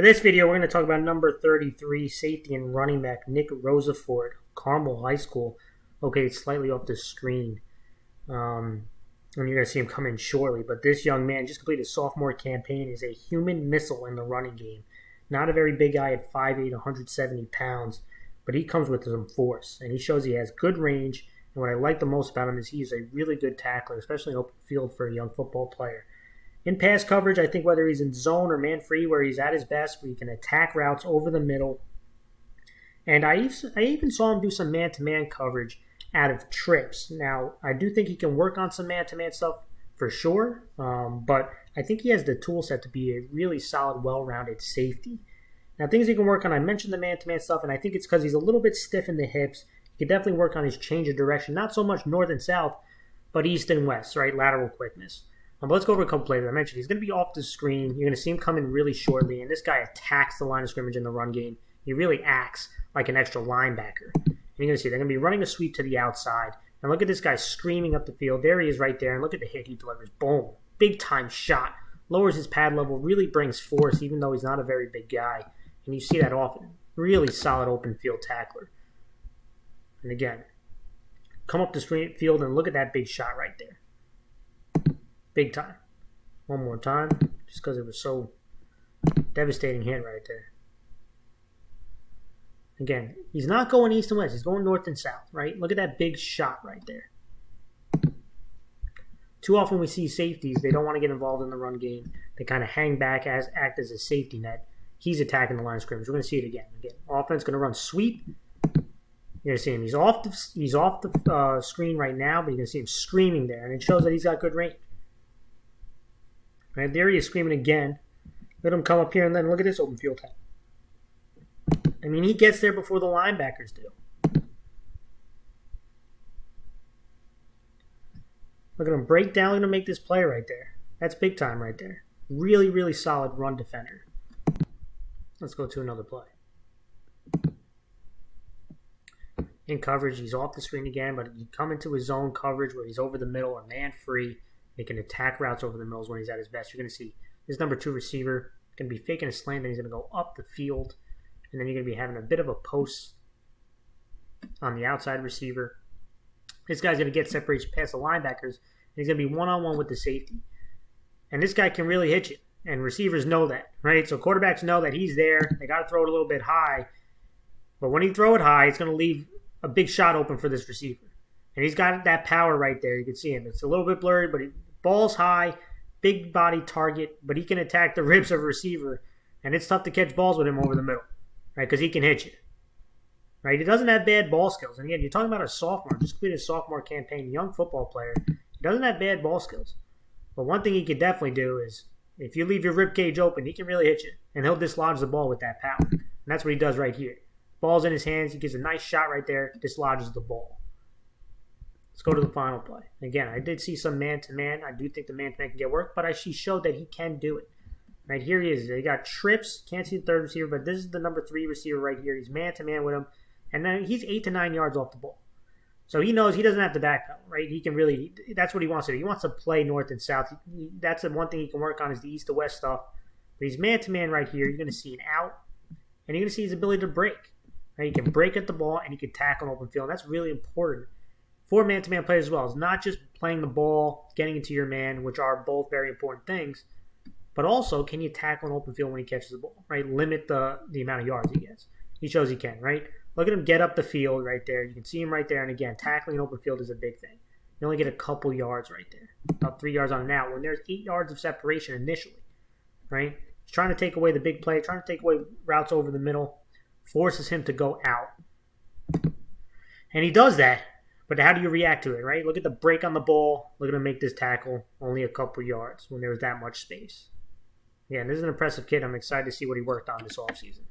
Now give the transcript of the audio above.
this video, we're going to talk about number 33, safety and running back, Nick Rosaforte, Carmel High School, located slightly off the screen. And you're going to see him come in shortly. But this young man just completed a sophomore campaign, is a human missile in the running game. Not a very big guy at 5'8", 170 pounds, but he comes with some force. And he shows he has good range. And what I like the most about him is he's a really good tackler, especially in open field for a young football player. In pass coverage, I think whether he's in zone or man-free, where he's at his best, where he can attack routes over the middle. And I even saw him do some man-to-man coverage out of trips. Now, I do think he can work on some man-to-man stuff for sure, but I think he has the tool set to be a really solid, well-rounded safety. Now, things he can work on, I mentioned the man-to-man stuff, and I think it's because he's a little bit stiff in the hips. He can definitely work on his change of direction, not so much north and south, but east and west, right? Lateral quickness. But let's go over a couple plays. I mentioned he's going to be off the screen. You're going to see him come in really shortly, and this guy attacks the line of scrimmage in the run game. He really acts like an extra linebacker. And you're going to see they're going to be running a sweep to the outside. And look at this guy screaming up the field. There he is right there, and look at the hit he delivers. Boom. Big-time shot. Lowers his pad level, really brings force, even though he's not a very big guy. And you see that often. Really solid open field tackler. And again, come up the field and look at that big shot right there. Big time. One more time, just because it was so devastating hit right there. Again, he's not going east and west. He's going north and south, right? Look at that big shot right there. Too often we see safeties, they don't want to get involved in the run game. They kind of hang back, act as a safety net. He's attacking the line of scrimmage. We're going to see it again. Offense going to run sweep. You're going to see him. He's off the screen right now, but you're going to see him screaming there, and it shows that he's got good range. Right there he is screaming again. Let him come up here, and then look at this open field tap. I mean, he gets there before the linebackers do. Look at him break down. Look at him make this play right there. That's big time right there. Really, really solid run defender. Let's go to another play. In coverage, he's off the screen again, but you come into his zone coverage where he's over the middle or man-free. He can attack routes over the middles when he's at his best. You're going to see this number 2 receiver going to be faking a slant, then he's going to go up the field, and then you're going to be having a bit of a post on the outside receiver. This guy's going to get separation past the linebackers, and he's going to be one-on-one with the safety. And this guy can really hit you, and receivers know that, right? So quarterbacks know that he's there. They got to throw it a little bit high, but when you throw it high, it's going to leave a big shot open for this receiver. And he's got that power right there. You can see him. It's a little bit blurry, but ball's high, big body target, but he can attack the ribs of a receiver, and it's tough to catch balls with him over the middle, right? Because he can hit you, right? He doesn't have bad ball skills. And again, you're talking about a sophomore, just completed a sophomore campaign, young football player. He doesn't have bad ball skills. But one thing he can definitely do is, if you leave your rib cage open, he can really hit you, and he'll dislodge the ball with that power. And that's what he does right here. Ball's in his hands. He gets a nice shot right there, dislodges the ball. Let's go to the final play. Again, I did see some man-to-man. I do think the man-to-man can get work, but she showed that he can do it. Right here he is. They got trips. Can't see the third receiver, but this is the number 3 receiver right here. He's man-to-man with him, and then he's 8 to 9 yards off the ball. So he knows he doesn't have to backpedal, right? He can really, that's what he wants to do. He wants to play north and south. That's the one thing he can work on is the east to west stuff. But he's man-to-man right here. You're going to see an out, and you're going to see his ability to break. Right? He can break at the ball, and he can tackle an open field. And that's really important for man-to-man players as well. It's not just playing the ball, getting into your man, which are both very important things, but also can you tackle an open field when he catches the ball, right? Limit the amount of yards he gets. He shows he can, right? Look at him get up the field right there. You can see him right there. And again, tackling an open field is a big thing. You only get a couple yards right there, about 3 yards on an out when there's 8 yards of separation initially, right? He's trying to take away the big play, trying to take away routes over the middle, forces him to go out. And he does that. But how do you react to it, right? Look at the break on the ball. Look at him make this tackle. Only a couple yards when there was that much space. Yeah, this is an impressive kid. I'm excited to see what he worked on this offseason.